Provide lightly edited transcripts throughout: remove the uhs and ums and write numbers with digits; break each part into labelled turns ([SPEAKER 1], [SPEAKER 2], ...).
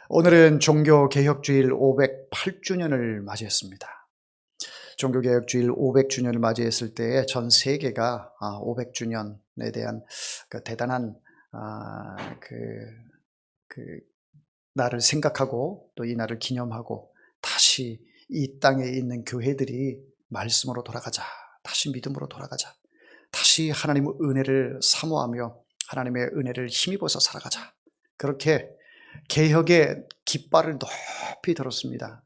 [SPEAKER 1] 오늘은 종교개혁주일 508주년을 맞이했습니다. 종교개혁주일 500주년을 맞이했을 때에 전 세계가 500주년에 대한 그 대단한 그, 그 날을 생각하고 또 이 날을 기념하고 다시 이 땅에 있는 교회들이 말씀으로 돌아가자, 다시 믿음으로 돌아가자, 다시 하나님의 은혜를 사모하며 하나님의 은혜를 힘입어서 살아가자, 그렇게 개혁의 깃발을 높이 들었습니다.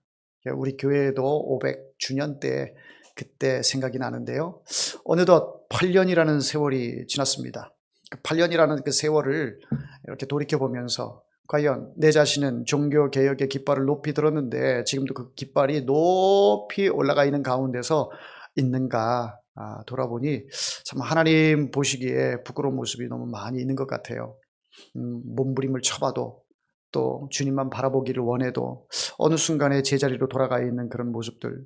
[SPEAKER 1] 우리 교회도 500주년 때 그때 생각이 나는데요. 어느덧 8년이라는 세월이 지났습니다. 8년이라는 그 세월을 이렇게 돌이켜보면서 과연 내 자신은 종교개혁의 깃발을 높이 들었는데 지금도 그 깃발이 높이 올라가 있는 가운데서 있는가 돌아보니 참 하나님 보시기에 부끄러운 모습이 너무 많이 있는 것 같아요. 몸부림을 쳐봐도 또 주님만 바라보기를 원해도 어느 순간에 제자리로 돌아가 있는 그런 모습들,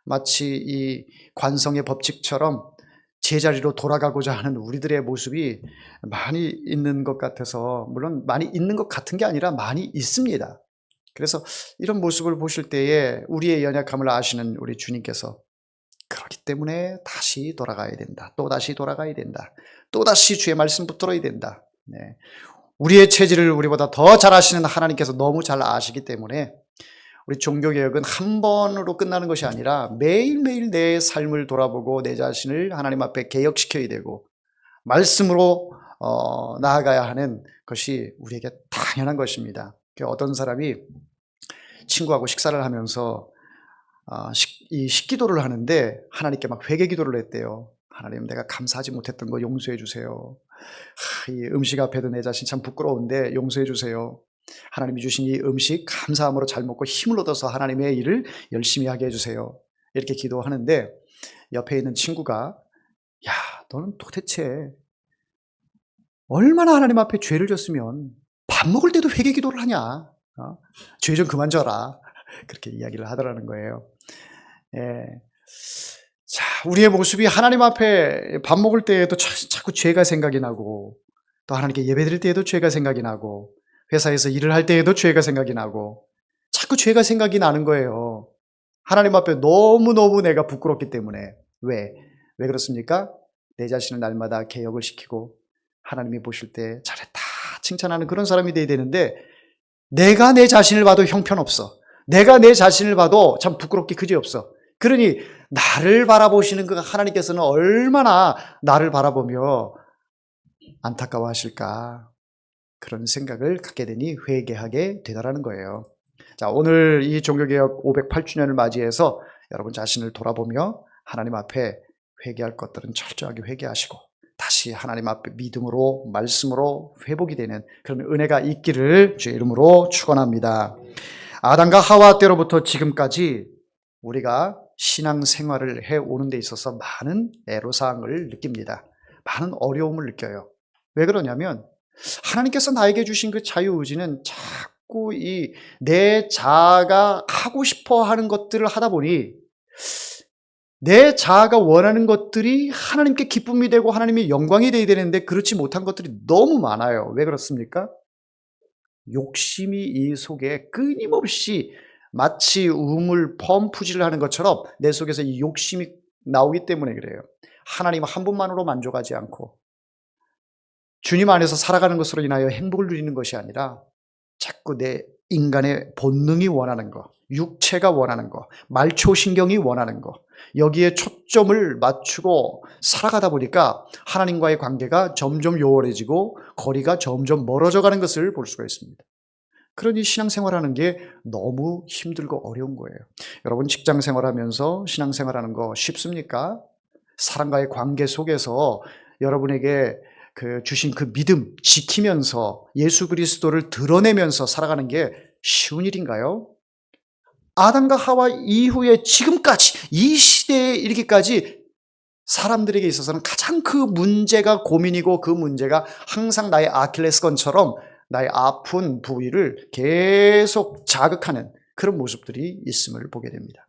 [SPEAKER 1] 마치 이 관성의 법칙처럼 제자리로 돌아가고자 하는 우리들의 모습이 많이 있는 것 같아서, 물론 많이 있는 것 같은 게 아니라 많이 있습니다. 그래서 이런 모습을 보실 때에 우리의 연약함을 아시는 우리 주님께서 그렇기 때문에 다시 돌아가야 된다, 또다시 돌아가야 된다, 또다시 주의 말씀 붙들어야 된다. 우리의 체질을 우리보다 더 잘 아시는 하나님께서 너무 잘 아시기 때문에 우리 종교개혁은 한 번으로 끝나는 것이 아니라 매일매일 내 삶을 돌아보고 내 자신을 하나님 앞에 개혁시켜야 되고 말씀으로 나아가야 하는 것이 우리에게 당연한 것입니다. 어떤 사람이 친구하고 식사를 하면서 이 식기도를 하는데 하나님께 막 회개기도를 했대요. 하나님, 내가 감사하지 못했던 거 용서해 주세요. 이 음식 앞에도 내 자신 참 부끄러운데 용서해 주세요. 하나님이 주신 이 음식 감사함으로 잘 먹고 힘을 얻어서 하나님의 일을 열심히 하게 해주세요. 이렇게 기도하는데 옆에 있는 친구가, 야, 너는 도대체 얼마나 하나님 앞에 죄를 졌으면 밥 먹을 때도 회개 기도를 하냐? 죄 좀 그만 져라. 그렇게 이야기를 하더라는 거예요. 자, 우리의 모습이 하나님 앞에 밥 먹을 때에도 자꾸 죄가 생각이 나고, 또 하나님께 예배드릴 때에도 죄가 생각이 나고, 회사에서 일을 할 때에도 죄가 생각이 나고, 자꾸 죄가 생각이 나는 거예요. 하나님 앞에 너무너무 내가 부끄럽기 때문에. 왜 그렇습니까? 내 자신을 날마다 개혁을 시키고 하나님이 보실 때 잘했다 칭찬하는 그런 사람이 돼야 되는데, 내가 내 자신을 봐도 형편없어. 내가 내 자신을 봐도 참 부끄럽기 그지없어. 그러니 나를 바라보시는 그 하나님께서는 얼마나 나를 바라보며 안타까워하실까, 그런 생각을 갖게 되니 회개하게 되더라는 거예요. 자, 오늘 이 종교개혁 508주년을 맞이해서 여러분 자신을 돌아보며 하나님 앞에 회개할 것들은 철저하게 회개하시고 다시 하나님 앞에 믿음으로 말씀으로 회복이 되는 그런 은혜가 있기를 주의 이름으로 축원합니다. 아담과 하와 때로부터 지금까지 우리가 신앙생활을 해오는 데 있어서 많은 애로사항을 느낍니다. 많은 어려움을 느껴요. 왜 그러냐면 하나님께서 나에게 주신 그 자유의지는 자꾸 내 자아가 하고 싶어 하는 것들을 하다 보니 내 자아가 원하는 것들이 하나님께 기쁨이 되고 하나님의 영광이 되어야 되는데 그렇지 못한 것들이 너무 많아요. 왜 그렇습니까? 욕심이 이 속에 끊임없이 마치 우물 펌프질을 하는 것처럼 내 속에서 이 욕심이 나오기 때문에 그래요. 하나님 한 분만으로 만족하지 않고 주님 안에서 살아가는 것으로 인하여 행복을 누리는 것이 아니라 자꾸 내 인간의 본능이 원하는 거, 육체가 원하는 거, 말초신경이 원하는 거, 여기에 초점을 맞추고 살아가다 보니까 하나님과의 관계가 점점 요원해지고 거리가 점점 멀어져 가는 것을 볼 수가 있습니다. 그러니 신앙생활하는 게 너무 힘들고 어려운 거예요. 여러분 직장생활하면서 신앙생활하는 거 쉽습니까? 사람과의 관계 속에서 여러분에게 주신 그 믿음 지키면서 예수 그리스도를 드러내면서 살아가는 게 쉬운 일인가요? 아담과 하와 이후에 지금까지 이 시대에 이르기까지 사람들에게 있어서는 가장 그 문제가 고민이고 그 문제가 항상 나의 아킬레스건처럼 나의 아픈 부위를 계속 자극하는 그런 모습들이 있음을 보게 됩니다.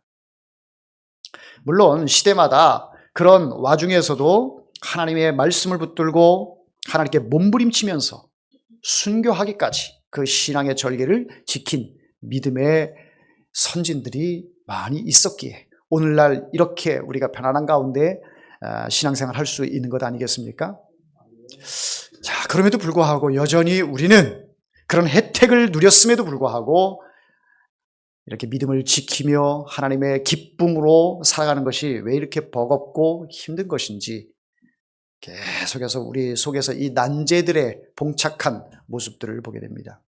[SPEAKER 1] 물론 시대마다 그런 와중에서도 하나님의 말씀을 붙들고 하나님께 몸부림치면서 순교하기까지 그 신앙의 절개를 지킨 믿음의 선진들이 많이 있었기에 오늘날 이렇게 우리가 편안한 가운데 신앙생활 할 수 있는 것 아니겠습니까? 자, 그럼에도 불구하고 여전히 우리는 그런 혜택을 누렸음에도 불구하고 이렇게 믿음을 지키며 하나님의 기쁨으로 살아가는 것이 왜 이렇게 버겁고 힘든 것인지 계속해서 우리 속에서 이 난제들의 봉착한 모습들을 보게 됩니다.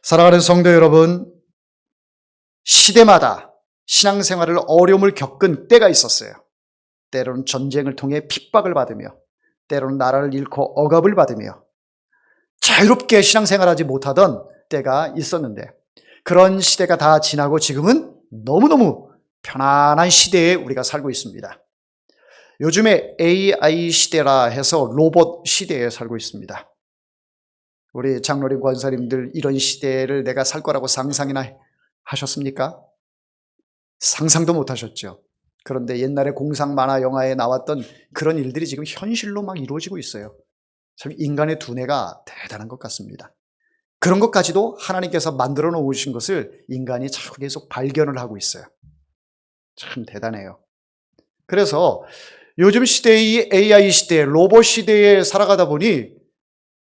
[SPEAKER 1] 사랑하는 성도 여러분, 시대마다 신앙생활을 어려움을 겪은 때가 있었어요. 때로는 전쟁을 통해 핍박을 받으며 때로는 나라를 잃고 억압을 받으며 자유롭게 신앙생활하지 못하던 때가 있었는데 그런 시대가 다 지나고 지금은 너무너무 편안한 시대에 우리가 살고 있습니다. 요즘에 AI 시대라 해서 로봇 시대에 살고 있습니다. 우리 장로님 권사님들 이런 시대를 내가 살 거라고 상상이나 하셨습니까? 상상도 못 하셨죠. 그런데 옛날에 공상 만화 영화에 나왔던 그런 일들이 지금 현실로 막 이루어지고 있어요. 참 인간의 두뇌가 대단한 것 같습니다. 그런 것까지도 하나님께서 만들어 놓으신 것을 인간이 참 계속 발견을 하고 있어요. 참 대단해요. 그래서 요즘 시대의 AI 시대, 로봇 시대에 살아가다 보니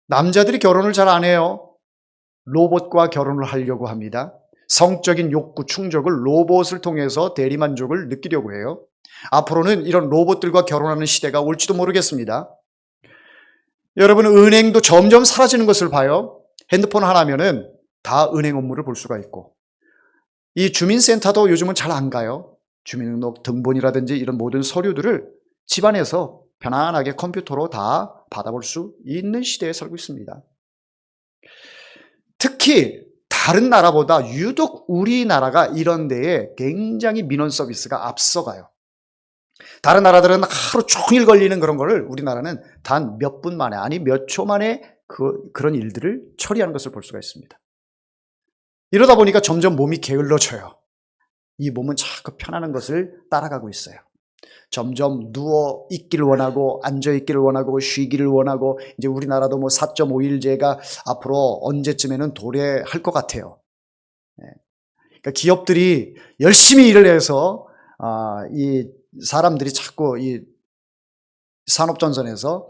[SPEAKER 1] 남자들이 결혼을 잘 안 해요. 로봇과 결혼을 하려고 합니다. 성적인 욕구 충족을 로봇을 통해서 대리만족을 느끼려고 해요. 앞으로는 이런 로봇들과 결혼하는 시대가 올지도 모르겠습니다. 여러분, 은행도 점점 사라지는 것을 봐요. 핸드폰 하나면은 다 은행 업무를 볼 수가 있고, 이 주민센터도 요즘은 잘 안 가요. 주민등록 등본이라든지 이런 모든 서류들을 집안에서 편안하게 컴퓨터로 다 받아볼 수 있는 시대에 살고 있습니다. 특히 다른 나라보다 유독 우리나라가 이런 데에 굉장히 민원 서비스가 앞서가요. 다른 나라들은 하루 종일 걸리는 그런 거를 우리나라는 단 몇 분 만에, 아니 몇 초 만에 그런 일들을 처리하는 것을 볼 수가 있습니다. 이러다 보니까 점점 몸이 게을러져요. 이 몸은 자꾸 편안한 것을 따라가고 있어요. 점점 누워 있기를 원하고 앉아 있기를 원하고 쉬기를 원하고, 이제 우리나라도 뭐 4.5일제가 앞으로 언제쯤에는 도래할 것 같아요. 그러니까 기업들이 열심히 일을 해서 이 사람들이 자꾸 이 산업전선에서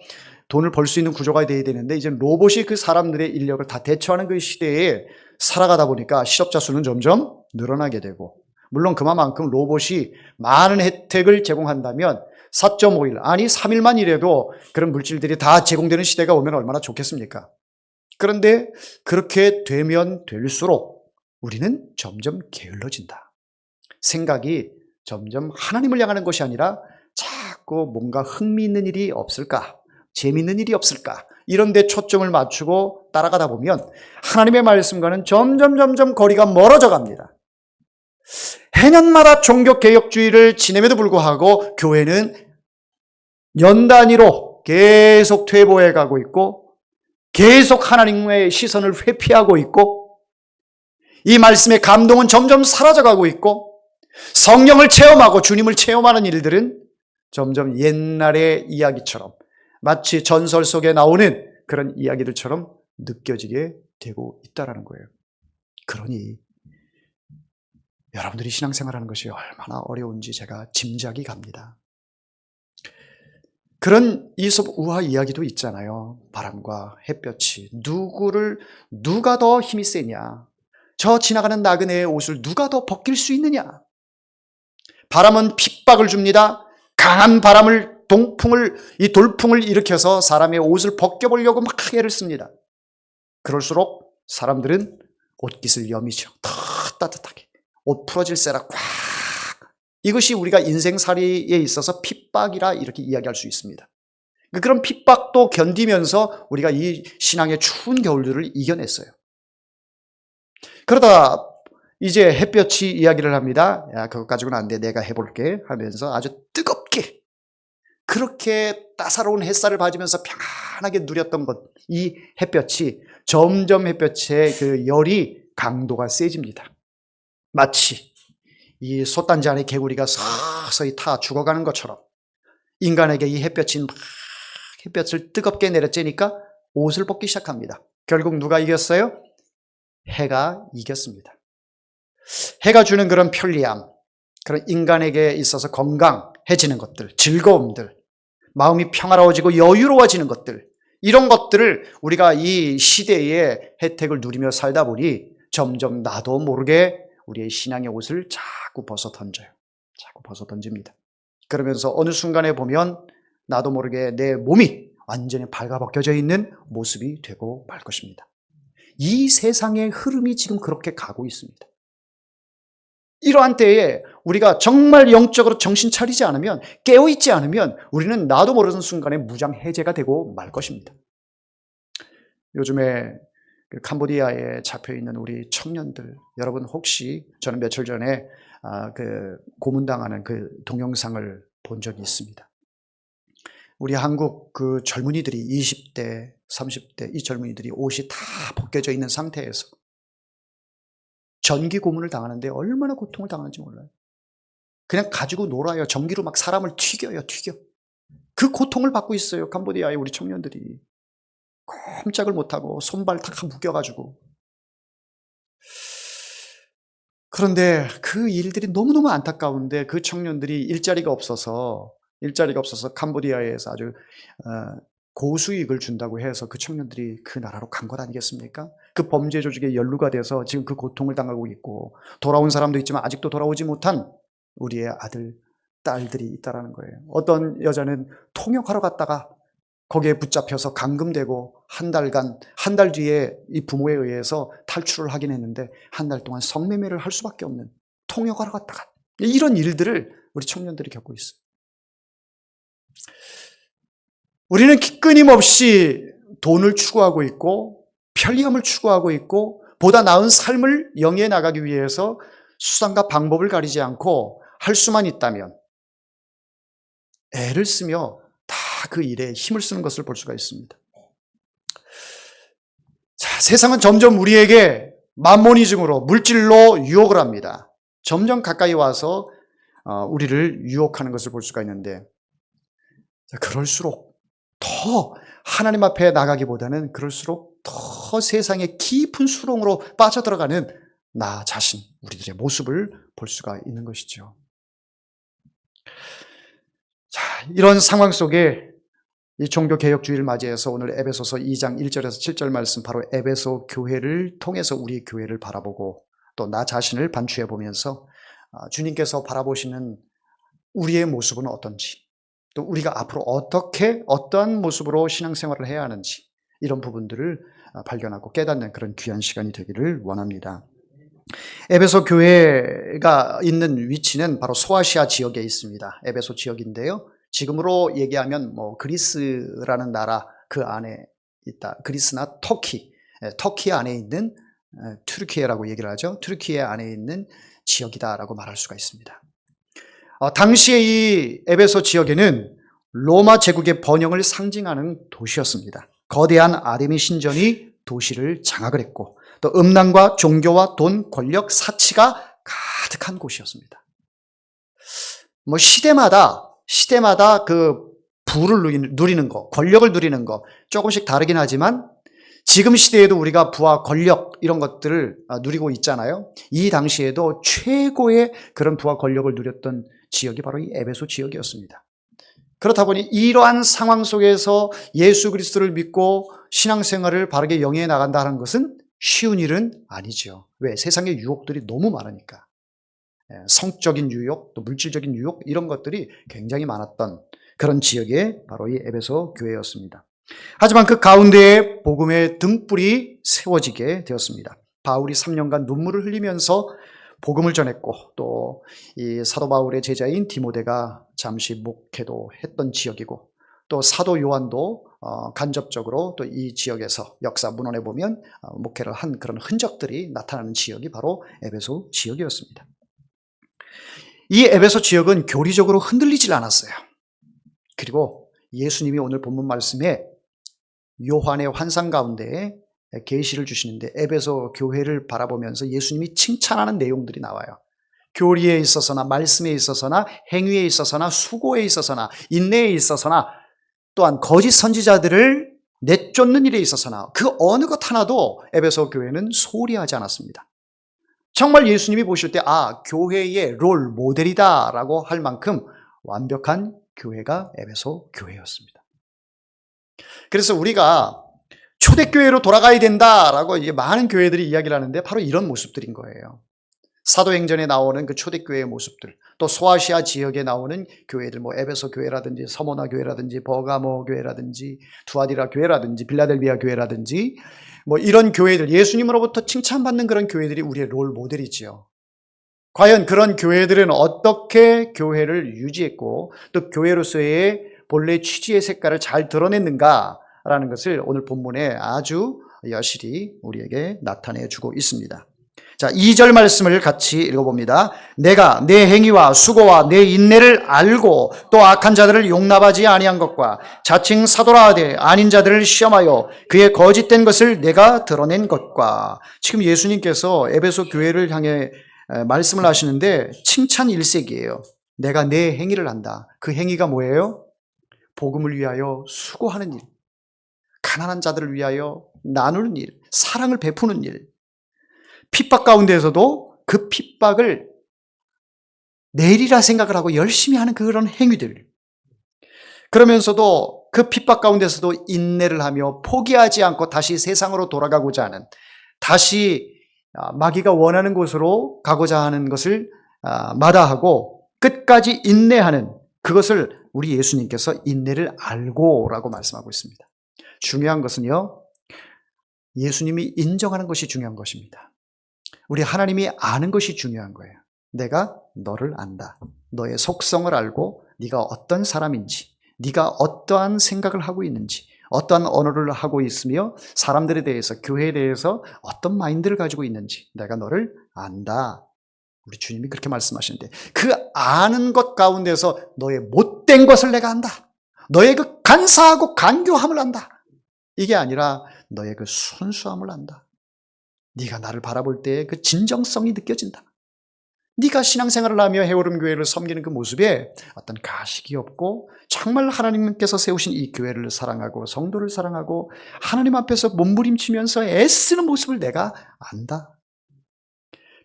[SPEAKER 1] 돈을 벌 수 있는 구조가 돼야 되는데, 이제 로봇이 그 사람들의 인력을 다 대처하는 그 시대에 살아가다 보니까 실업자 수는 점점 늘어나게 되고, 물론 그만큼 로봇이 많은 혜택을 제공한다면 4.5일, 아니 3일만 일해도 그런 물질들이 다 제공되는 시대가 오면 얼마나 좋겠습니까? 그런데 그렇게 되면 될수록 우리는 점점 게을러진다. 생각이 점점 하나님을 향하는 것이 아니라 자꾸 뭔가 흥미있는 일이 없을까? 재미있는 일이 없을까? 이런 데 초점을 맞추고 따라가다 보면 하나님의 말씀과는 점점 거리가 멀어져 갑니다. 해년마다 종교개혁주의를 지냄에도 불구하고 교회는 연 단위로 계속 퇴보해 가고 있고 계속 하나님의 시선을 회피하고 있고, 이 말씀의 감동은 점점 사라져가고 있고, 성령을 체험하고 주님을 체험하는 일들은 점점 옛날의 이야기처럼, 마치 전설 속에 나오는 그런 이야기들처럼 느껴지게 되고 있다는 거예요. 그러니 여러분들이 신앙생활하는 것이 얼마나 어려운지 제가 짐작이 갑니다. 그런 이솝 우화 이야기도 있잖아요. 바람과 햇볕이 누가 더 힘이 세냐? 저 지나가는 나그네의 옷을 누가 더 벗길 수 있느냐? 바람은 핍박을 줍니다. 강한 바람을 돌풍을 일으켜서 사람의 옷을 벗겨보려고 막 애를 씁니다. 그럴수록 사람들은 옷깃을 여미죠. 더 따뜻하게. 옷 풀어질세라 꽉. 이것이 우리가 인생살이에 있어서 핍박이라 이렇게 이야기할 수 있습니다. 그런 핍박도 견디면서 우리가 이 신앙의 추운 겨울들을 이겨냈어요. 그러다 이제 햇볕이 이야기를 합니다. 야, 그것 가지고는 안 돼. 내가 해볼게 하면서 아주 뜨겁게, 그렇게 따사로운 햇살을 받으면서 편안하게 누렸던 것, 이 햇볕이 점점 햇볕의 그 열이 강도가 세집니다. 마치 이 솥단지 안에 개구리가 서서히 타 죽어가는 것처럼 인간에게 이 햇볕이 막 햇볕을 뜨겁게 내려쬐니까 옷을 벗기 시작합니다. 결국 누가 이겼어요? 해가 이겼습니다. 해가 주는 그런 편리함, 그런 인간에게 있어서 건강해지는 것들, 즐거움들, 마음이 평화로워지고 여유로워지는 것들, 이런 것들을 우리가 이 시대의 혜택을 누리며 살다 보니 점점 나도 모르게 우리의 신앙의 옷을 자꾸 벗어 던져요. 자꾸 벗어 던집니다. 그러면서 어느 순간에 보면 나도 모르게 내 몸이 완전히 발가벗겨져 있는 모습이 되고 말 것입니다. 이 세상의 흐름이 지금 그렇게 가고 있습니다. 이러한 때에 우리가 정말 영적으로 정신 차리지 않으면, 깨어있지 않으면 우리는 나도 모르는 순간에 무장해제가 되고 말 것입니다. 요즘에 캄보디아에 잡혀있는 우리 청년들, 여러분 혹시, 저는 며칠 전에 고문당하는 그 동영상을 본 적이 있습니다. 우리 한국 그 젊은이들이 20대, 30대 이 젊은이들이 옷이 다 벗겨져 있는 상태에서 전기 고문을 당하는데 얼마나 고통을 당하는지 몰라요. 그냥 가지고 놀아요. 전기로 막 사람을 튀겨요. 그 고통을 받고 있어요. 캄보디아의 우리 청년들이. 꼼짝을 못하고 손발 다 묶여가지고. 그런데 그 일들이 너무너무 안타까운데 그 청년들이 일자리가 없어서 캄보디아에서 아주 고수익을 준다고 해서 그 청년들이 그 나라로 간 것 아니겠습니까? 그 범죄 조직에 연루가 돼서 지금 그 고통을 당하고 있고, 돌아온 사람도 있지만 아직도 돌아오지 못한 우리의 아들, 딸들이 있다라는 거예요. 어떤 여자는 통역하러 갔다가 거기에 붙잡혀서 감금되고 한 달 뒤에 이 부모에 의해서 탈출을 하긴 했는데 한 달 동안 성매매를 할 수밖에 없는, 통역하러 갔다가 이런 일들을 우리 청년들이 겪고 있어요. 우리는 끊임없이 돈을 추구하고 있고 편리함을 추구하고 있고 보다 나은 삶을 영위해 나가기 위해서 수단과 방법을 가리지 않고 할 수만 있다면 애를 쓰며 다 그 일에 힘을 쓰는 것을 볼 수가 있습니다. 자, 세상은 점점 우리에게 만모니즘으로, 물질로 유혹을 합니다. 점점 가까이 와서 우리를 유혹하는 것을 볼 수가 있는데, 그럴수록 더 하나님 앞에 나가기보다는 그럴수록 더 세상의 깊은 수렁으로 빠져들어가는 나 자신, 우리들의 모습을 볼 수가 있는 것이죠. 자, 이런 상황 속에 이 종교개혁주의를 맞이해서 오늘 에베소서 2장 1절에서 7절 말씀, 바로 에베소 교회를 통해서 우리 교회를 바라보고 또 나 자신을 반추해 보면서 주님께서 바라보시는 우리의 모습은 어떤지, 또 우리가 앞으로 어떠한 모습으로 신앙생활을 해야 하는지, 이런 부분들을 발견하고 깨닫는 그런 귀한 시간이 되기를 원합니다. 에베소 교회가 있는 위치는 바로 소아시아 지역에 있습니다. 에베소 지역인데요, 지금으로 얘기하면 그리스라는 나라 그 안에 있다. 그리스나 터키 안에 있는 튀르키예라고 얘기를 하죠. 튀르키예 안에 있는 지역이다라고 말할 수가 있습니다. 당시에 이 에베소 지역에는 로마 제국의 번영을 상징하는 도시였습니다. 거대한 아데미 신전이 도시를 장악을 했고, 또 음란과 종교와 돈, 권력, 사치가 가득한 곳이었습니다. 시대마다 그 부를 누리는 거, 권력을 누리는 거 조금씩 다르긴 하지만 지금 시대에도 우리가 부와 권력 이런 것들을 누리고 있잖아요. 이 당시에도 최고의 그런 부와 권력을 누렸던 지역이 바로 이 에베소 지역이었습니다. 그렇다 보니 이러한 상황 속에서 예수 그리스도를 믿고 신앙생활을 바르게 영위해 나간다는 것은 쉬운 일은 아니죠. 왜? 세상의 유혹들이 너무 많으니까. 성적인 유혹, 또 물질적인 유혹, 이런 것들이 굉장히 많았던 그런 지역이 바로 이 에베소 교회였습니다. 하지만 그 가운데에 복음의 등불이 세워지게 되었습니다. 바울이 3년간 눈물을 흘리면서 복음을 전했고, 또 이 사도 바울의 제자인 디모데가 잠시 목회도 했던 지역이고, 또 사도 요한도 간접적으로 또 이 지역에서 역사 문헌에 보면 목회를 한 그런 흔적들이 나타나는 지역이 바로 에베소 지역이었습니다. 이 에베소 지역은 교리적으로 흔들리질 않았어요. 그리고 예수님이 오늘 본문 말씀에 요한의 환상 가운데 계시를 주시는데 에베소 교회를 바라보면서 예수님이 칭찬하는 내용들이 나와요. 교리에 있어서나 말씀에 있어서나 행위에 있어서나 수고에 있어서나 인내에 있어서나 또한 거짓 선지자들을 내쫓는 일에 있어서나 그 어느 것 하나도 에베소 교회는 소홀히 하지 않았습니다. 정말 예수님이 보실 때 교회의 롤 모델이다라고 할 만큼 완벽한 교회가 에베소 교회였습니다. 그래서 우리가 초대교회로 돌아가야 된다라고 이제 많은 교회들이 이야기를 하는데 바로 이런 모습들인 거예요. 사도행전에 나오는 그 초대교회의 모습들, 또 소아시아 지역에 나오는 교회들, 에베소 교회라든지 서모나 교회라든지 버가모 교회라든지 두아디라 교회라든지 빌라델비아 교회라든지 이런 교회들, 예수님으로부터 칭찬받는 그런 교회들이 우리의 롤 모델이지요. 과연 그런 교회들은 어떻게 교회를 유지했고 또 교회로서의 본래 취지의 색깔을 잘 드러냈는가라는 것을 오늘 본문에 아주 여실히 우리에게 나타내 주고 있습니다. 자, 2절 말씀을 같이 읽어봅니다. 내가 내 행위와 수고와 내 인내를 알고 또 악한 자들을 용납하지 아니한 것과 자칭 사도라 하되 아닌 자들을 시험하여 그의 거짓된 것을 내가 드러낸 것과. 지금 예수님께서 에베소 교회를 향해 말씀을 하시는데 칭찬 일색이에요. 내가 내 행위를 안다. 그 행위가 뭐예요? 복음을 위하여 수고하는 일, 가난한 자들을 위하여 나누는 일, 사랑을 베푸는 일, 핍박 가운데에서도 그 핍박을 내일이라 생각을 하고 열심히 하는 그런 행위들, 그러면서도 그 핍박 가운데서도 인내를 하며 포기하지 않고 다시 세상으로 돌아가고자 하는, 다시 마귀가 원하는 곳으로 가고자 하는 것을 마다하고 끝까지 인내하는, 그것을 우리 예수님께서 인내를 알고라고 말씀하고 있습니다. 중요한 것은요, 예수님이 인정하는 것이 중요한 것입니다. 우리 하나님이 아는 것이 중요한 거예요. 내가 너를 안다. 너의 속성을 알고 네가 어떤 사람인지, 네가 어떠한 생각을 하고 있는지, 어떠한 언어를 하고 있으며 사람들에 대해서, 교회에 대해서 어떤 마인드를 가지고 있는지 내가 너를 안다. 우리 주님이 그렇게 말씀하시는데 그 아는 것 가운데서 너의 못된 것을 내가 안다. 너의 그 간사하고 간교함을 안다. 이게 아니라 너의 그 순수함을 안다. 네가 나를 바라볼 때의 그 진정성이 느껴진다. 네가 신앙생활을 하며 해오름교회를 섬기는 그 모습에 어떤 가식이 없고 정말 하나님께서 세우신 이 교회를 사랑하고 성도를 사랑하고 하나님 앞에서 몸부림치면서 애쓰는 모습을 내가 안다.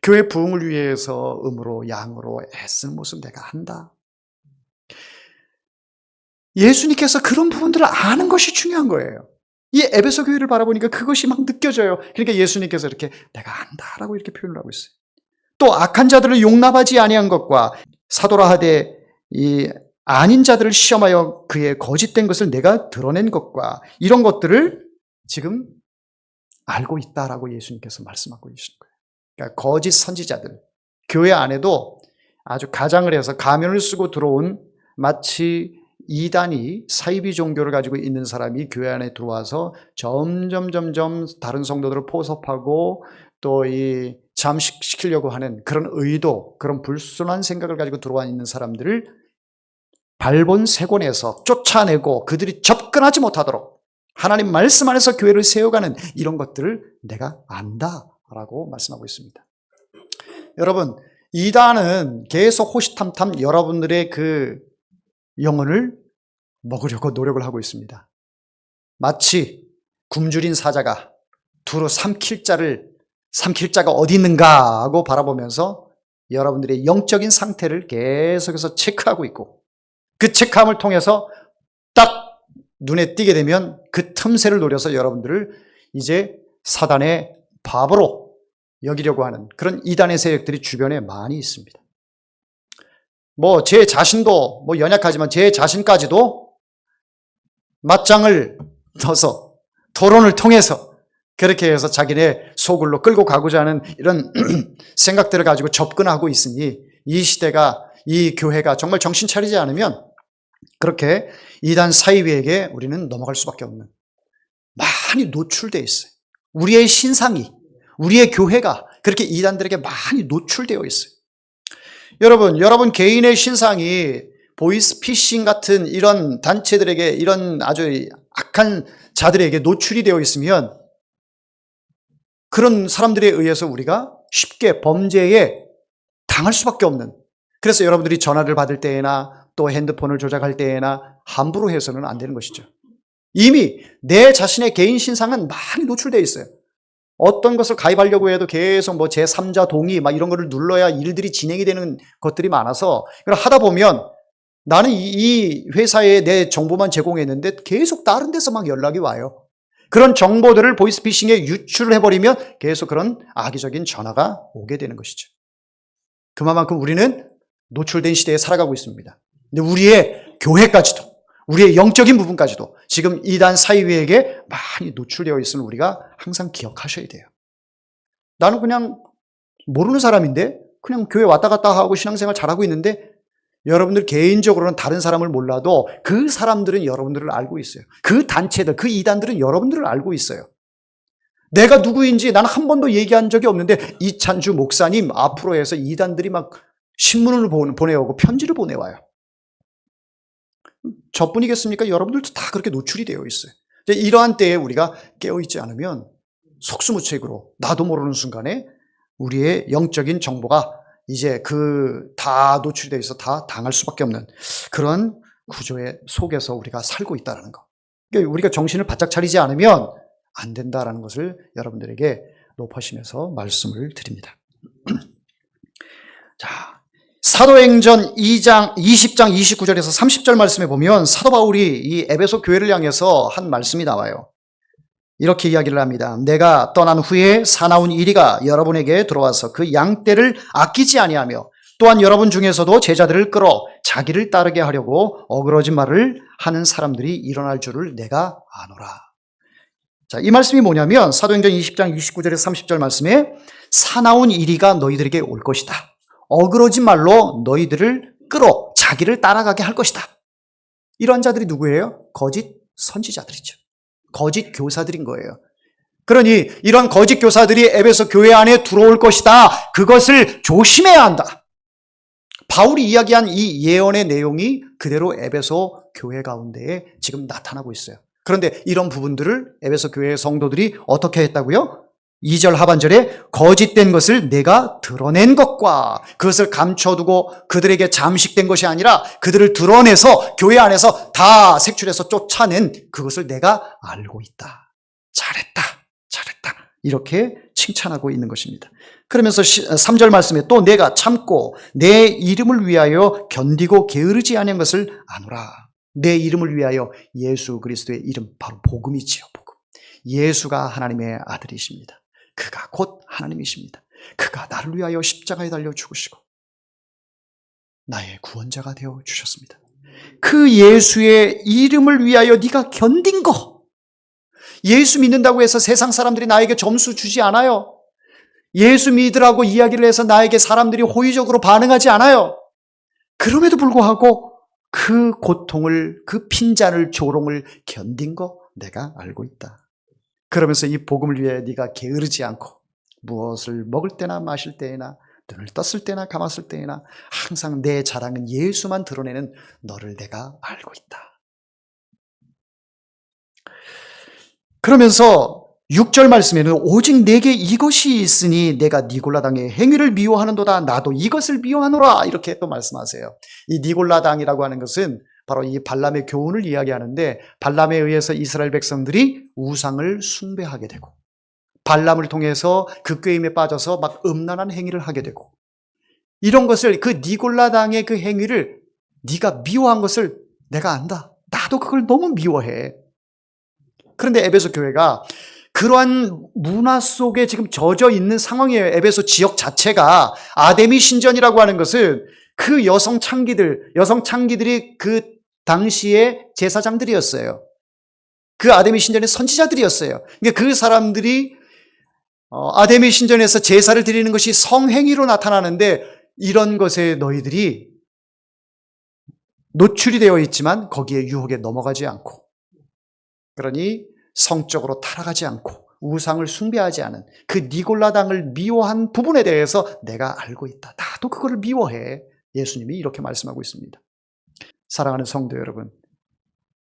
[SPEAKER 1] 교회 부흥을 위해서 음으로 양으로 애쓰는 모습을 내가 안다. 예수님께서 그런 부분들을 아는 것이 중요한 거예요. 이 에베소 교회를 바라보니까 그것이 막 느껴져요. 그러니까 예수님께서 이렇게 내가 안다라고 이렇게 표현을 하고 있어요. 또 악한 자들을 용납하지 아니한 것과 사도라 하되 이 아닌 자들을 시험하여 그의 거짓된 것을 내가 드러낸 것과, 이런 것들을 지금 알고 있다라고 예수님께서 말씀하고 계시는 거예요. 그러니까 거짓 선지자들, 교회 안에도 아주 가장을 해서 가면을 쓰고 들어온, 마치 이단이 사이비 종교를 가지고 있는 사람이 교회 안에 들어와서 점점 다른 성도들을 포섭하고 또 이 잠식시키려고 하는 그런 의도, 그런 불순한 생각을 가지고 들어와 있는 사람들을 발본색원에서 쫓아내고 그들이 접근하지 못하도록 하나님 말씀 안에서 교회를 세워가는 이런 것들을 내가 안다라고 말씀하고 있습니다. 여러분, 이단은 계속 호시탐탐 여러분들의 그 영혼을 먹으려고 노력을 하고 있습니다. 마치 굶주린 사자가 두루 삼킬 자가 어디 있는가 하고 바라보면서 여러분들의 영적인 상태를 계속해서 체크하고 있고, 그 체크함을 통해서 딱 눈에 띄게 되면 그 틈새를 노려서 여러분들을 이제 사단의 바보로 여기려고 하는 그런 이단의 세력들이 주변에 많이 있습니다. 제 자신도 연약하지만 제 자신까지도 맞짱을 넣어서 토론을 통해서 그렇게 해서 자기네 소굴로 끌고 가고자 하는 이런 생각들을 가지고 접근하고 있으니, 이 시대가, 이 교회가 정말 정신 차리지 않으면 그렇게 이단 사이비에게 우리는 넘어갈 수밖에 없는, 많이 노출되어 있어요. 우리의 신상이, 우리의 교회가 그렇게 이단들에게 많이 노출되어 있어요. 여러분 개인의 신상이 보이스피싱 같은 이런 단체들에게, 이런 아주 악한 자들에게 노출이 되어 있으면 그런 사람들에 의해서 우리가 쉽게 범죄에 당할 수밖에 없는, 그래서 여러분들이 전화를 받을 때에나 또 핸드폰을 조작할 때에나 함부로 해서는 안 되는 것이죠. 이미 내 자신의 개인 신상은 많이 노출되어 있어요. 어떤 것을 가입하려고 해도 계속 뭐 제3자 동의 막 이런 거를 눌러야 일들이 진행이 되는 것들이 많아서 하다 보면 나는 이 회사에 내 정보만 제공했는데 계속 다른 데서 막 연락이 와요. 그런 정보들을 보이스피싱에 유출을 해버리면 계속 그런 악의적인 전화가 오게 되는 것이죠. 그만큼 우리는 노출된 시대에 살아가고 있습니다. 근데 우리의 교회까지도, 우리의 영적인 부분까지도 지금 이단 사이비에게 많이 노출되어 있음을 우리가 항상 기억하셔야 돼요. 나는 그냥 모르는 사람인데 그냥 교회 왔다 갔다 하고 신앙생활 잘하고 있는데 여러분들 개인적으로는 다른 사람을 몰라도 그 사람들은 여러분들을 알고 있어요. 그 단체들, 그 이단들은 여러분들을 알고 있어요. 내가 누구인지 나는 한 번도 얘기한 적이 없는데 이찬주 목사님 앞으로 해서 이단들이 막 신문을 보내오고 편지를 보내와요. 저뿐이겠습니까? 여러분들도 다 그렇게 노출이 되어 있어요. 이러한 때에 우리가 깨어있지 않으면 속수무책으로 나도 모르는 순간에 우리의 영적인 정보가 이제 다 노출이 되어 있어 다 당할 수밖에 없는 그런 구조의 속에서 우리가 살고 있다는 거. 그러니까 우리가 정신을 바짝 차리지 않으면 안 된다라는 것을 여러분들에게 높아심에서 말씀을 드립니다. 자, 사도행전 2장 20장 29절에서 30절 말씀에 보면 사도 바울이 이 에베소 교회를 향해서 한 말씀이 나와요. 이렇게 이야기를 합니다. 내가 떠난 후에 사나운 이리가 여러분에게 들어와서 그 양떼를 아끼지 아니하며 또한 여러분 중에서도 제자들을 끌어 자기를 따르게 하려고 어그러진 말을 하는 사람들이 일어날 줄을 내가 아노라. 자, 이 말씀이 뭐냐면 사도행전 20장 29절에서 30절 말씀에 사나운 이리가 너희들에게 올 것이다. 어그러진 말로 너희들을 끌어 자기를 따라가게 할 것이다. 이런 자들이 누구예요? 거짓 선지자들이죠. 거짓 교사들인 거예요. 그러니 이런 거짓 교사들이 에베소 교회 안에 들어올 것이다. 그것을 조심해야 한다. 바울이 이야기한 이 예언의 내용이 그대로 에베소 교회 가운데에 지금 나타나고 있어요. 그런데 이런 부분들을 에베소 교회의 성도들이 어떻게 했다고요? 2절 하반절에 거짓된 것을 내가 드러낸 것과 그것을 감춰두고 그들에게 잠식된 것이 아니라 그들을 드러내서 교회 안에서 다 색출해서 쫓아낸 그것을 내가 알고 있다. 잘했다. 이렇게 칭찬하고 있는 것입니다. 그러면서 3절 말씀에 또 내가 참고 내 이름을 위하여 견디고 게으르지 않은 것을 아노라. 내 이름을 위하여 예수 그리스도의 이름 바로 복음이지요. 복음. 예수가 하나님의 아들이십니다. 그가 곧 하나님이십니다. 그가 나를 위하여 십자가에 달려 죽으시고 나의 구원자가 되어 주셨습니다. 그 예수의 이름을 위하여 네가 견딘 거. 예수 믿는다고 해서 세상 사람들이 나에게 점수 주지 않아요. 예수 믿으라고 이야기를 해서 나에게 사람들이 호의적으로 반응하지 않아요. 그럼에도 불구하고 그 고통을, 그 핀잔을, 조롱을 견딘 거 내가 알고 있다. 그러면서 이 복음을 위해 네가 게으르지 않고 무엇을 먹을 때나 마실 때나 눈을 떴을 때나 감았을 때나 항상 내 자랑은 예수만 드러내는 너를 내가 알고 있다. 그러면서 6절 말씀에는 오직 내게 이것이 있으니 내가 니골라당의 행위를 미워하는도다. 나도 이것을 미워하노라. 이렇게 또 말씀하세요. 이 니골라당이라고 하는 것은 바로 이 발람의 교훈을 이야기하는데 발람에 의해서 이스라엘 백성들이 우상을 숭배하게 되고 발람을 통해서 그 꾀임에 빠져서 막 음란한 행위를 하게 되고 이런 것을 그 니골라당의 그 행위를 네가 미워한 것을 내가 안다. 나도 그걸 너무 미워해. 그런데 에베소 교회가 그러한 문화 속에 지금 젖어 있는 상황이에요. 에베소 지역 자체가 아데미 신전이라고 하는 것은 그 여성 창기들이 그 당시의 제사장들이었어요. 그 아데미 신전의 선지자들이었어요. 그러니까 그 사람들이 아데미 신전에서 제사를 드리는 것이 성행위로 나타나는데 이런 것에 너희들이 노출이 되어 있지만 거기에 유혹에 넘어가지 않고 그러니 성적으로 타락하지 않고 우상을 숭배하지 않은 그 니골라당을 미워한 부분에 대해서 내가 알고 있다. 나도 그거를 미워해. 예수님이 이렇게 말씀하고 있습니다. 사랑하는 성도 여러분,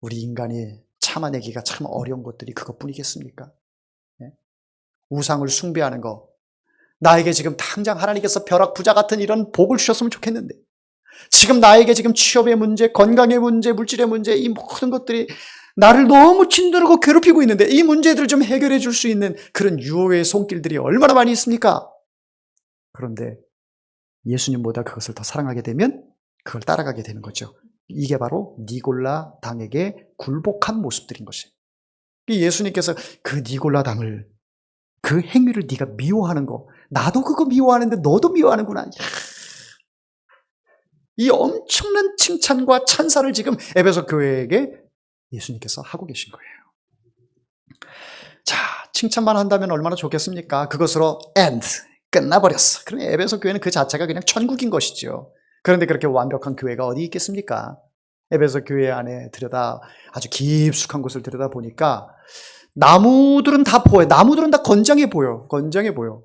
[SPEAKER 1] 우리 인간이 참아내기가 참 어려운 것들이 그것뿐이겠습니까? 네? 우상을 숭배하는 거. 나에게 지금 당장 하나님께서 벼락 부자 같은 이런 복을 주셨으면 좋겠는데 지금 나에게 지금 취업의 문제, 건강의 문제, 물질의 문제 이 모든 것들이 나를 너무 짓누르고 괴롭히고 있는데 이 문제들을 좀 해결해 줄 수 있는 그런 유혹의 손길들이 얼마나 많이 있습니까? 그런데 예수님보다 그것을 더 사랑하게 되면 그걸 따라가게 되는 거죠. 이게 바로 니골라 당에게 굴복한 모습들인 것이에요. 예수님께서 그 니골라 당을, 그 행위를 네가 미워하는 거, 나도 그거 미워하는데 너도 미워하는구나. 이 엄청난 칭찬과 찬사를 지금 에베소 교회에게 예수님께서 하고 계신 거예요. 자, 칭찬만 한다면 얼마나 좋겠습니까? 그것으로 end, 끝나버렸어. 그럼 에베소 교회는 그 자체가 그냥 천국인 것이죠. 그런데 그렇게 완벽한 교회가 어디 있겠습니까? 에베소 교회 안에 아주 깊숙한 곳을 들여다 보니까 나무들은 다 보여요. 나무들은 다 건장해 보여. 건장해 보여.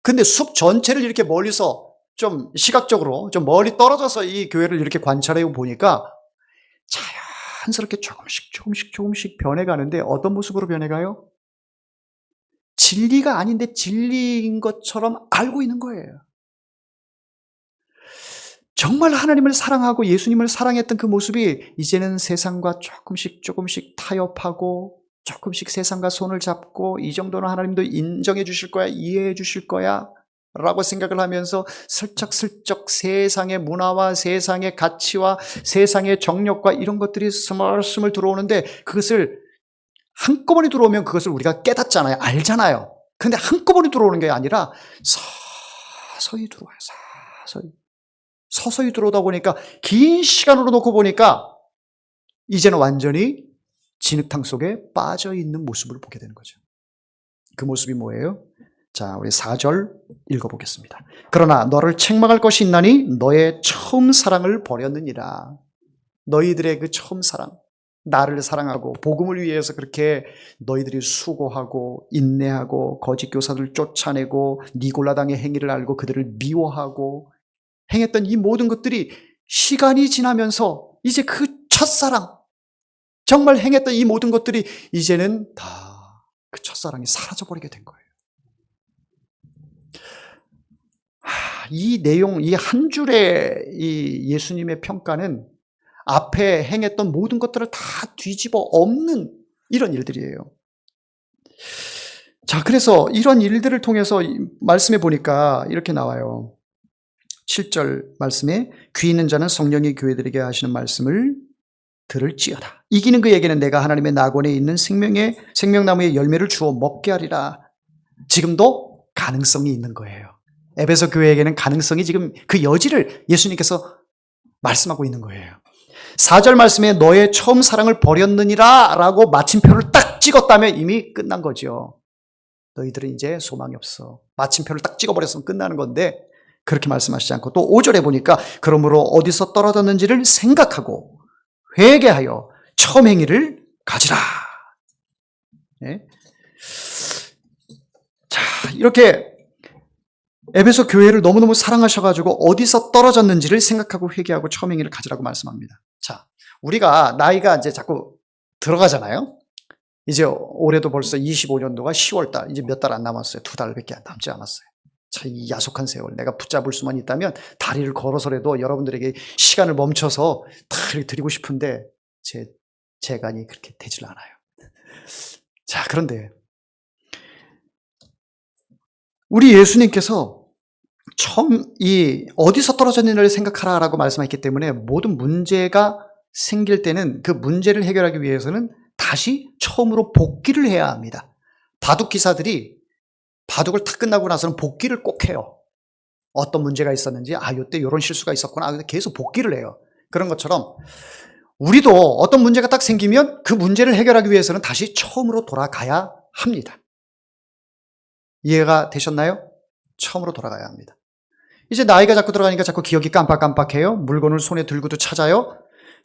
[SPEAKER 1] 근데 숲 전체를 이렇게 멀리서 좀 시각적으로 좀 멀리 떨어져서 이 교회를 이렇게 관찰해 보니까 자연스럽게 조금씩 변해가는데 어떤 모습으로 변해가요? 진리가 아닌데 진리인 것처럼 알고 있는 거예요. 정말 하나님을 사랑하고 예수님을 사랑했던 그 모습이 이제는 세상과 조금씩 타협하고 조금씩 세상과 손을 잡고 이 정도는 하나님도 인정해 주실 거야, 이해해 주실 거야 라고 생각을 하면서 슬쩍슬쩍 세상의 문화와 세상의 가치와 세상의 정력과 이런 것들이 스멀스멀 들어오는데 그것을 한꺼번에 들어오면 그것을 우리가 깨닫잖아요. 알잖아요. 그런데 한꺼번에 들어오는 게 아니라 서서히 들어와요. 서서히 들어오다 보니까 긴 시간으로 놓고 보니까 이제는 완전히 진흙탕 속에 빠져 있는 모습을 보게 되는 거죠. 그 모습이 뭐예요? 자, 우리 4절 읽어보겠습니다. 그러나 너를 책망할 것이 있나니 너의 처음 사랑을 버렸느니라. 너희들의 그 처음 사랑, 나를 사랑하고 복음을 위해서 그렇게 너희들이 수고하고 인내하고 거짓 교사들 쫓아내고 니골라당의 행위를 알고 그들을 미워하고 행했던 이 모든 것들이 시간이 지나면서 이제 그 첫사랑, 정말 행했던 이 모든 것들이 이제는 다 그 첫사랑이 사라져버리게 된 거예요. 이 내용, 이 한 줄의 이 예수님의 평가는 앞에 행했던 모든 것들을 다 뒤집어 엎는 이런 일들이에요. 자, 그래서 이런 일들을 통해서 말씀해 보니까 이렇게 나와요. 7절 말씀에 귀 있는 자는 성령이 교회들에게 하시는 말씀을 들을지어다. 이기는 그에게는 내가 하나님의 낙원에 있는 생명나무의 열매를 주어 먹게 하리라. 지금도 가능성이 있는 거예요. 에베소 교회에게는 가능성이 지금 그 여지를 예수님께서 말씀하고 있는 거예요. 4절 말씀에 너의 처음 사랑을 버렸느니라 라고 마침표를 딱 찍었다면 이미 끝난 거죠. 너희들은 이제 소망이 없어. 마침표를 딱 찍어버렸으면 끝나는 건데 그렇게 말씀하시지 않고 또 5절에 보니까 그러므로 어디서 떨어졌는지를 생각하고 회개하여 처음 행위를 가지라. 네? 자, 이렇게 에베소 교회를 너무너무 사랑하셔가지고 어디서 떨어졌는지를 생각하고 회개하고 처음 행위를 가지라고 말씀합니다. 자, 우리가 나이가 이제 자꾸 들어가잖아요. 이제 올해도 벌써 25년도가 10월달, 이제 몇 달 안 남았어요. 2달밖에 남지 않았어요. 자, 이 야속한 세월, 내가 붙잡을 수만 있다면 다리를 걸어서라도 여러분들에게 시간을 멈춰서 다 드리고 싶은데 재간이 그렇게 되질 않아요. 자, 그런데 우리 예수님께서 처음 어디서 떨어졌는지를 생각하라라고 말씀했기 때문에 모든 문제가 생길 때는 그 문제를 해결하기 위해서는 다시 처음으로 복기를 해야 합니다. 바둑 기사들이 바둑을 다 끝나고 나서는 복기를 꼭 해요. 어떤 문제가 있었는지, 이때 이런 실수가 있었구나. 계속 복기를 해요. 그런 것처럼 우리도 어떤 문제가 딱 생기면 그 문제를 해결하기 위해서는 다시 처음으로 돌아가야 합니다. 이해가 되셨나요? 처음으로 돌아가야 합니다. 이제 나이가 자꾸 들어가니까 자꾸 기억이 깜빡깜빡해요. 물건을 손에 들고도 찾아요.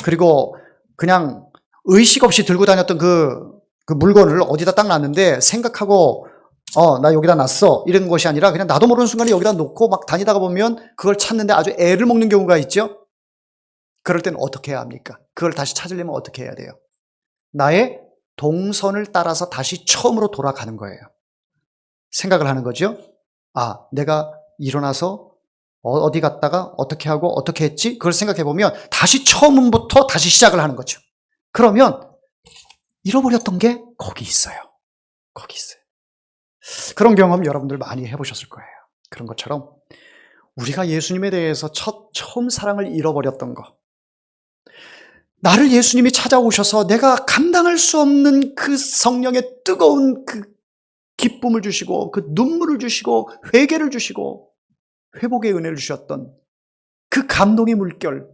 [SPEAKER 1] 그리고 그냥 의식 없이 들고 다녔던 그 물건을 어디다 딱 놨는데 생각하고 나 여기다 놨어 이런 것이 아니라 그냥 나도 모르는 순간에 여기다 놓고 막 다니다가 보면 그걸 찾는데 아주 애를 먹는 경우가 있죠. 그럴 때는 어떻게 해야 합니까? 그걸 다시 찾으려면 어떻게 해야 돼요? 나의 동선을 따라서 다시 처음으로 돌아가는 거예요. 생각을 하는 거죠. 내가 일어나서 어디 갔다가 어떻게 하고 어떻게 했지? 그걸 생각해 보면 다시 처음부터 다시 시작을 하는 거죠. 그러면 잃어버렸던 게 거기 있어요. 거기 있어요. 그런 경험 여러분들 많이 해보셨을 거예요. 그런 것처럼 우리가 예수님에 대해서 처음 사랑을 잃어버렸던 거, 나를 예수님이 찾아오셔서 내가 감당할 수 없는 그 성령의 뜨거운 그 기쁨을 주시고 그 눈물을 주시고 회개를 주시고 회복의 은혜를 주셨던 그 감동의 물결,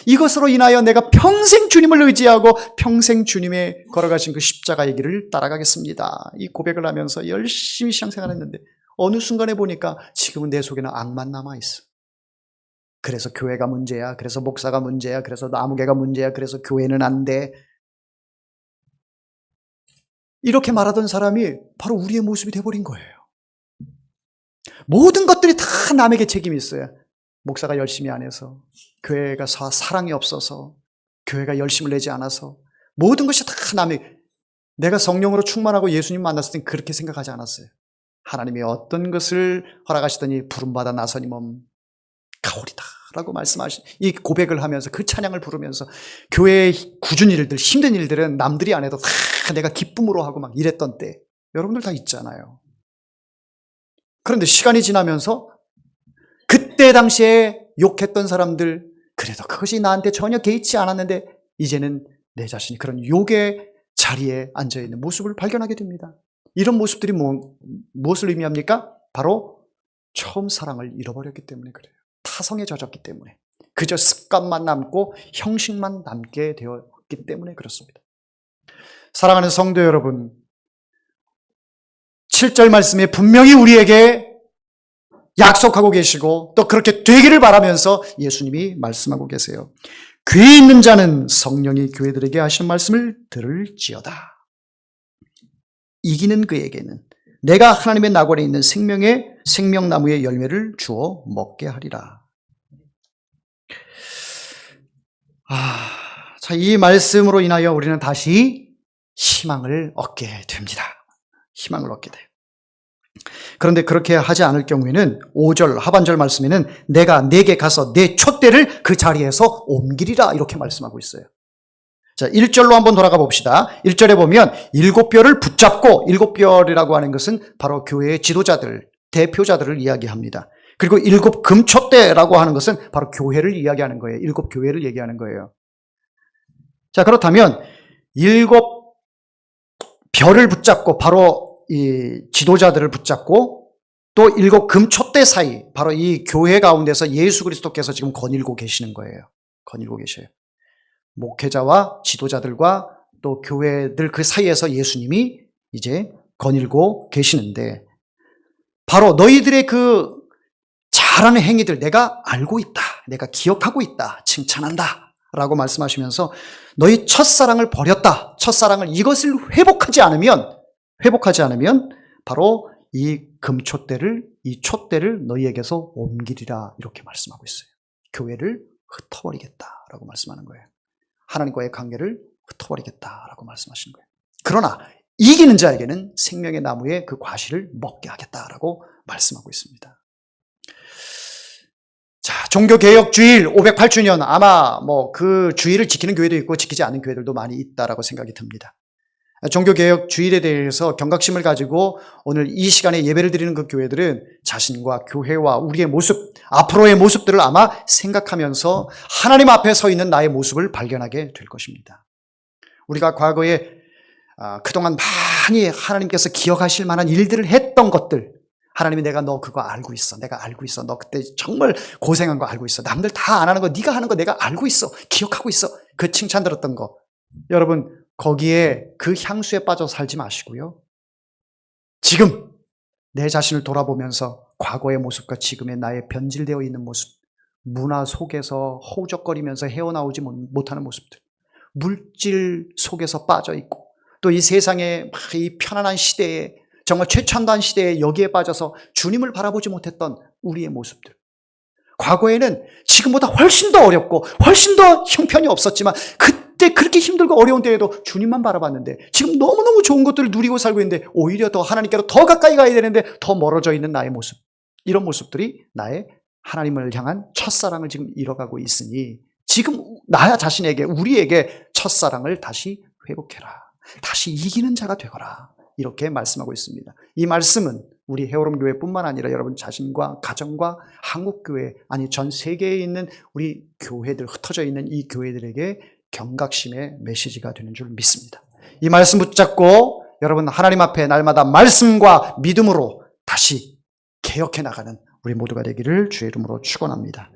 [SPEAKER 1] 이것으로 인하여 내가 평생 주님을 의지하고 평생 주님의 걸어가신 그 십자가의 길을 따라가겠습니다. 이 고백을 하면서 열심히 신앙생활했는데 어느 순간에 보니까 지금은 내 속에는 악만 남아있어. 그래서 교회가 문제야. 그래서 목사가 문제야. 그래서 나무개가 문제야. 그래서 교회는 안 돼. 이렇게 말하던 사람이 바로 우리의 모습이 돼버린 거예요. 모든 것들이 다 남에게 책임이 있어요. 목사가 열심히 안 해서, 교회가 사랑이 없어서, 교회가 열심을 내지 않아서, 모든 것이 다 내가 성령으로 충만하고 예수님 만났을 땐 그렇게 생각하지 않았어요. 하나님이 어떤 것을 허락하시더니 부름받아 나서니 몸 가오리다 라고 말씀하신 이 고백을 하면서 그 찬양을 부르면서 교회의 굳은 일들, 힘든 일들은 남들이 안 해도 다 내가 기쁨으로 하고 막 이랬던 때 여러분들 다 있잖아요. 그런데 시간이 지나면서 그때 당시에 욕했던 사람들, 그래도 그것이 나한테 전혀 개의치 않았는데 이제는 내 자신이 그런 욕의 자리에 앉아있는 모습을 발견하게 됩니다. 이런 모습들이 무엇을 의미합니까? 바로 처음 사랑을 잃어버렸기 때문에 그래요. 타성에 젖었기 때문에, 그저 습관만 남고 형식만 남게 되었기 때문에 그렇습니다. 사랑하는 성도 여러분, 7절 말씀에 분명히 우리에게 약속하고 계시고 또 그렇게 되기를 바라면서 예수님이 말씀하고 계세요. 귀 있는 자는 성령이 교회들에게 하시는 말씀을 들을지어다. 이기는 그에게는 내가 하나님의 낙원에 있는 생명나무의 열매를 주어 먹게 하리라. 자, 이 말씀으로 인하여 우리는 다시 희망을 얻게 됩니다. 희망을 얻게 돼요. 그런데 그렇게 하지 않을 경우에는 5절 하반절 말씀에는 내가 내게 가서 내 촛대를 그 자리에서 옮기리라 이렇게 말씀하고 있어요. 자, 1절로 한번 돌아가 봅시다. 1절에 보면 7별을 붙잡고, 7별이라고 하는 것은 바로 교회의 지도자들, 대표자들을 이야기합니다. 그리고 7 금촛대라고 하는 것은 바로 교회를 이야기하는 거예요. 7 교회를 얘기하는 거예요. 자, 그렇다면 7 별을 붙잡고 바로 이 지도자들을 붙잡고 또 7 금촛대 사이, 바로 이 교회 가운데서 예수 그리스도께서 지금 거닐고 계시는 거예요. 거닐고 계셔요. 목회자와 지도자들과 또 교회들 그 사이에서 예수님이 이제 거닐고 계시는데, 바로 너희들의 그 잘하는 행위들 내가 알고 있다, 내가 기억하고 있다, 칭찬한다 라고 말씀하시면서 너희 첫사랑을 버렸다, 첫사랑을 이것을 회복하지 않으면 바로 이 금촛대를, 이 촛대를 너희에게서 옮기리라 이렇게 말씀하고 있어요. 교회를 흩어버리겠다라고 말씀하는 거예요. 하나님과의 관계를 흩어버리겠다라고 말씀하시는 거예요. 그러나 이기는 자에게는 생명의 나무의 그 과실을 먹게 하겠다라고 말씀하고 있습니다. 자, 종교개혁주일 508주년, 아마 그 주일을 지키는 교회도 있고 지키지 않는 교회들도 많이 있다라고 생각이 듭니다. 종교개혁주일에 대해서 경각심을 가지고 오늘 이 시간에 예배를 드리는 그 교회들은 자신과 교회와 우리의 모습, 앞으로의 모습들을 아마 생각하면서 하나님 앞에 서 있는 나의 모습을 발견하게 될 것입니다. 우리가 과거에 그동안 많이 하나님께서 기억하실 만한 일들을 했던 것들, 하나님이 내가 너 그거 알고 있어, 내가 알고 있어, 너 그때 정말 고생한 거 알고 있어, 남들 다 안 하는 거 네가 하는 거 내가 알고 있어, 기억하고 있어, 그 칭찬 들었던 거, 여러분 거기에 그 향수에 빠져 살지 마시고요, 지금 내 자신을 돌아보면서 과거의 모습과 지금의 나의 변질되어 있는 모습, 문화 속에서 허우적거리면서 헤어나오지 못하는 모습들, 물질 속에서 빠져 있고 또 이 세상의 이 편안한 시대에, 정말 최첨단 시대에 여기에 빠져서 주님을 바라보지 못했던 우리의 모습들, 과거에는 지금보다 훨씬 더 어렵고 훨씬 더 형편이 없었지만 그때 그렇게 힘들고 어려운 때에도 주님만 바라봤는데 지금 너무너무 좋은 것들을 누리고 살고 있는데 오히려 더 하나님께로 더 가까이 가야 되는데 더 멀어져 있는 나의 모습, 이런 모습들이 나의 하나님을 향한 첫사랑을 지금 잃어가고 있으니 지금 나 자신에게, 우리에게 첫사랑을 다시 회복해라. 다시 이기는 자가 되거라. 이렇게 말씀하고 있습니다. 이 말씀은 우리 헤어롬교회뿐만 아니라 여러분 자신과 가정과 한국교회, 아니 전 세계에 있는 우리 교회들, 흩어져 있는 이 교회들에게 경각심의 메시지가 되는 줄 믿습니다. 이 말씀 붙잡고 여러분 하나님 앞에 날마다 말씀과 믿음으로 다시 개혁해 나가는 우리 모두가 되기를 주의 이름으로 축원합니다.